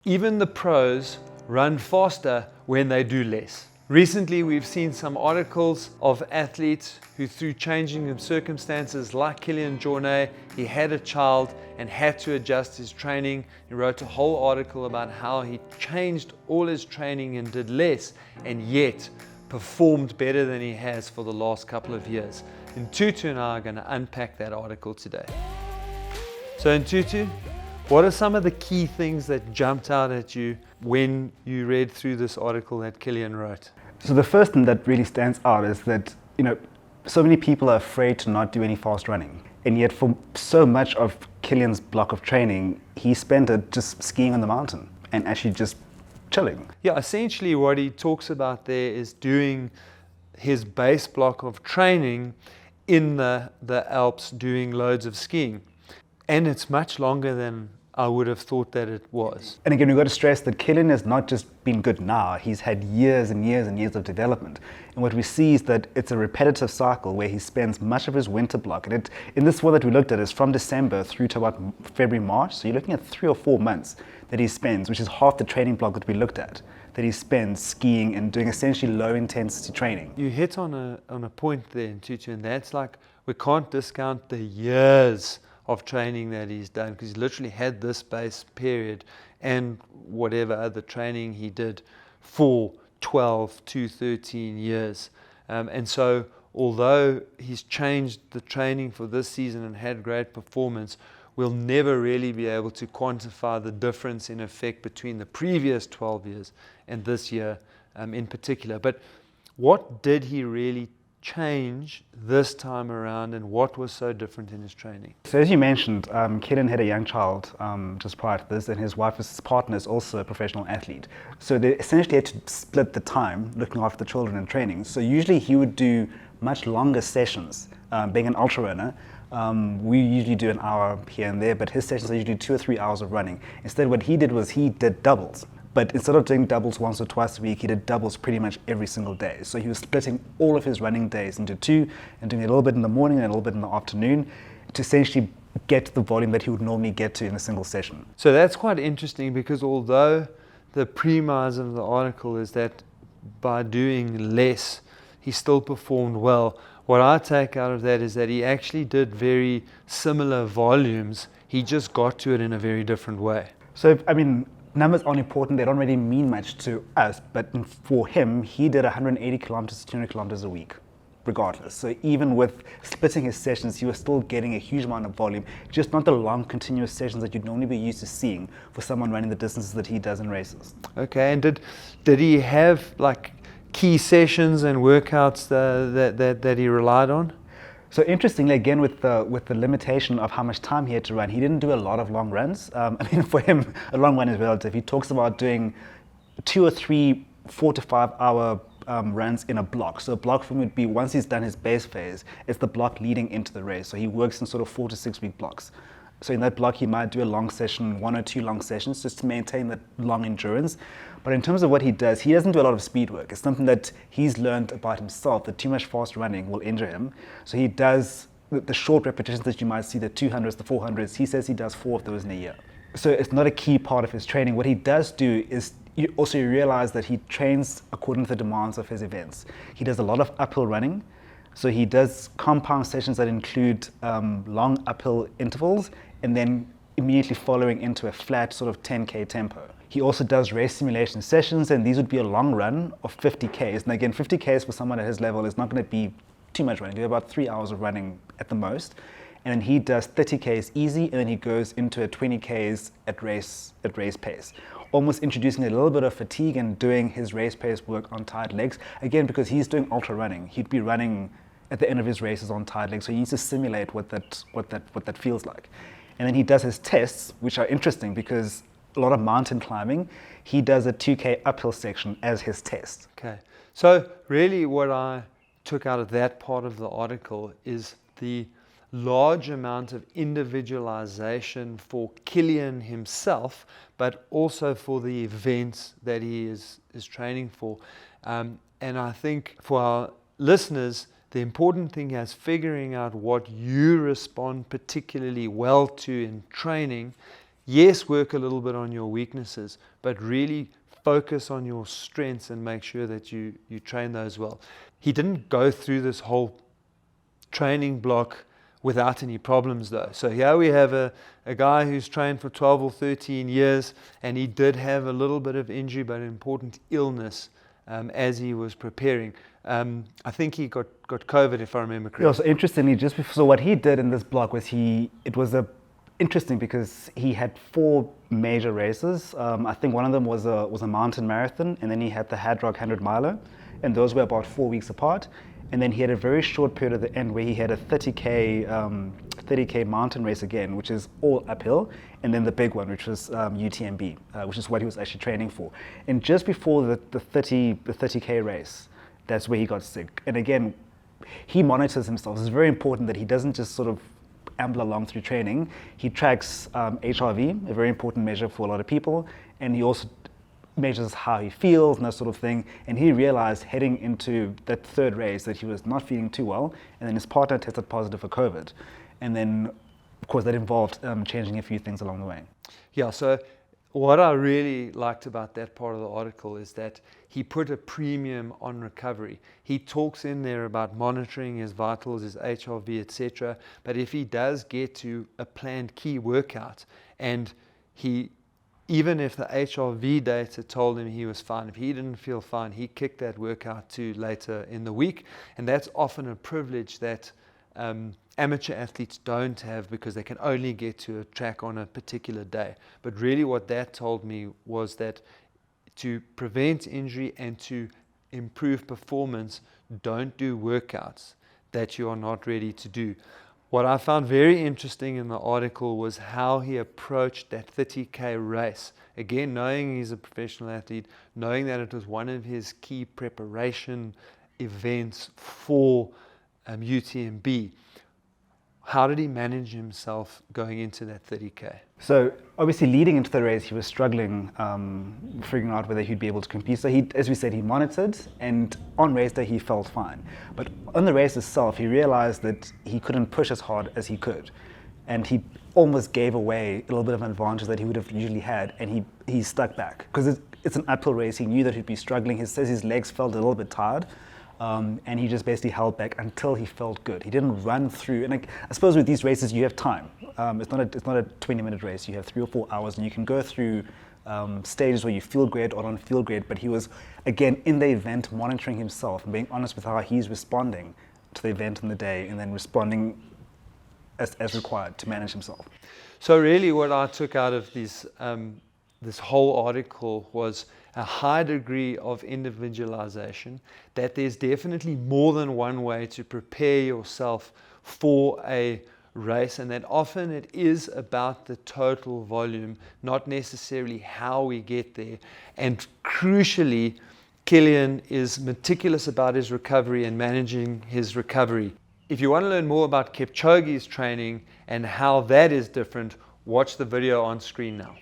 Even the pros run faster when they do less. Recently, we've seen some articles of athletes who, through changing circumstances like Kilian Jornet, he had a child and had to adjust his training. He wrote a whole article about how he changed all his training and did less, and yet performed better than he has for the last couple of years. Ntutu and I are going to unpack that article today. So Ntutu, what are some of the key things that jumped out at you when you read through this article that Kilian wrote? So the first thing that really stands out is that, so many people are afraid to not do any fast running. And yet for so much of Kilian's block of training, he spent it just skiing on the mountain and actually just chilling. Yeah, essentially what he talks about there is doing his base block of training in the Alps, doing loads of skiing. And it's much longer than I would have thought that it was. And again, we've got to stress that Kilian has not just been good now, he's had years and years and years of development. And what we see is that it's a repetitive cycle where he spends much of his winter block. And in this one that we looked at is from December through to about February, March. So you're looking at 3 or 4 months that he spends, which is half the training block that we looked at, that he spends skiing and doing essentially low intensity training. You hit on a point there, Ntutu, and that's like, we can't discount the years of training that he's done, because he literally had this base period and whatever other training he did for 12 to 13 years. And so although he's changed the training for this season and had great performance, we'll never really be able to quantify the difference in effect between the previous 12 years and this year in particular. But what did he really change this time around, and what was so different in his training? So as you mentioned, Kilian had a young child just prior to this, and his wife's partner is also a professional athlete. So they essentially had to split the time looking after the children and training. So usually he would do much longer sessions. Being an ultra runner, we usually do an hour here and there, but his sessions are usually 2 or 3 hours of running. Instead, what he did was he did doubles. But instead of doing doubles once or twice a week, he did doubles pretty much every single day. So he was splitting all of his running days into 2 and doing a little bit in the morning and a little bit in the afternoon to essentially get to the volume that he would normally get to in a single session. So that's quite interesting, because although the premise of the article is that by doing less, he still performed well, what I take out of that is that he actually did very similar volumes. He just got to it in a very different way. So, numbers aren't important, they don't really mean much to us, but for him, he did 180 kilometers to 200 kilometers a week, regardless. So even with splitting his sessions, he was still getting a huge amount of volume, just not the long continuous sessions that you'd normally be used to seeing for someone running the distances that he does in races. Okay, and did he have like key sessions and workouts that he relied on? So interestingly, again, with the limitation of how much time he had to run, he didn't do a lot of long runs. For him, a long run is relative. He talks about doing 2 or 3 4 to 5 hour runs in a block. So a block for him would be, once he's done his base phase, it's the block leading into the race. So he works in sort of 4 to 6 week blocks. So in that block, he might do a long session, 1 or 2 long sessions, just to maintain that long endurance. But in terms of what he does, he doesn't do a lot of speed work. It's something that he's learned about himself, that too much fast running will injure him. So he does the short repetitions that you might see, the 200s, the 400s. He says he does 4 of those in a year. So it's not a key part of his training. What he does do is you realize that he trains according to the demands of his events. He does a lot of uphill running. So he does compound sessions that include long uphill intervals and then immediately following into a flat sort of 10K tempo. He also does race simulation sessions, and these would be a long run of 50Ks. And again, 50Ks for someone at his level is not going to be too much running. He'll do about 3 hours of running at the most. And then he does 30Ks easy, and then he goes into a 20Ks at race pace, almost introducing a little bit of fatigue and doing his race pace work on tired legs. Again, because he's doing ultra running, he'd be running at the end of his races on tired legs, so he needs to simulate what that feels like. And then he does his tests, which are interesting because a lot of mountain climbing, he does a 2K uphill section as his test. Okay, so really what I took out of that part of the article is the large amount of individualization for Kilian himself, but also for the events that he is training for. And I think for our listeners, the important thing is figuring out what you respond particularly well to in training. yes, work a little bit on your weaknesses, but really focus on your strengths and make sure that you train those well. He didn't go through this whole training block without any problems though. So here we have a guy who's trained for 12 or 13 years, and he did have a little bit of injury, but an important illness as he was preparing. I think he got COVID, if I remember correctly. Yeah, so interestingly, so what he did in this block was interesting because he had 4 major races. I think one of them was a mountain marathon, and then he had the Hadrock 100 miler, and those were about 4 weeks apart. And then he had a very short period at the end where he had a 30K mountain race again, which is all uphill, and then the big one, which was UTMB, which is what he was actually training for. And just before the 30K race, that's where he got sick. And again, he monitors himself. It's very important that he doesn't just sort of amble along through training. He tracks HRV, a very important measure for a lot of people, and he also measures how he feels and that sort of thing. And he realized heading into that third race that he was not feeling too well, and then his partner tested positive for COVID. And then, of course, that involved changing a few things along the way. Yeah, so what I really liked about that part of the article is that he put a premium on recovery. He talks in there about monitoring his vitals, his HRV, etc. But if he does get to a planned key workout, and even if the HRV data told him he was fine, if he didn't feel fine, he kicked that workout to later in the week. And that's often a privilege that amateur athletes don't have, because they can only get to a track on a particular day. But really what that told me was that to prevent injury and to improve performance, don't do workouts that you are not ready to do. What I found very interesting in the article was how he approached that 30K race. Again, knowing he's a professional athlete, knowing that it was one of his key preparation events for UTMB. How did he manage himself going into that 30K? So obviously leading into the race, he was struggling figuring out whether he'd be able to compete. So he, as we said, he monitored, and on race day he felt fine. But on the race itself, he realized that he couldn't push as hard as he could. And he almost gave away a little bit of an advantage that he would have usually had, and he stuck back. Because it's an uphill race, he knew that he'd be struggling. He says his legs felt a little bit tired. And he just basically held back until he felt good. He didn't run through. And I suppose with these races, you have time. It's not a 20-minute race. You have 3 or 4 hours, and you can go through stages where you feel great or don't feel great. But he was, again, in the event, monitoring himself and being honest with how he's responding to the event in the day, and then responding as required to manage himself. So really what I took out of this whole article was a high degree of individualization, that there's definitely more than one way to prepare yourself for a race, and that often it is about the total volume, not necessarily how we get there. And crucially, Kilian is meticulous about his recovery and managing his recovery. If you want to learn more about Kipchoge's training and how that is different, watch the video on screen now.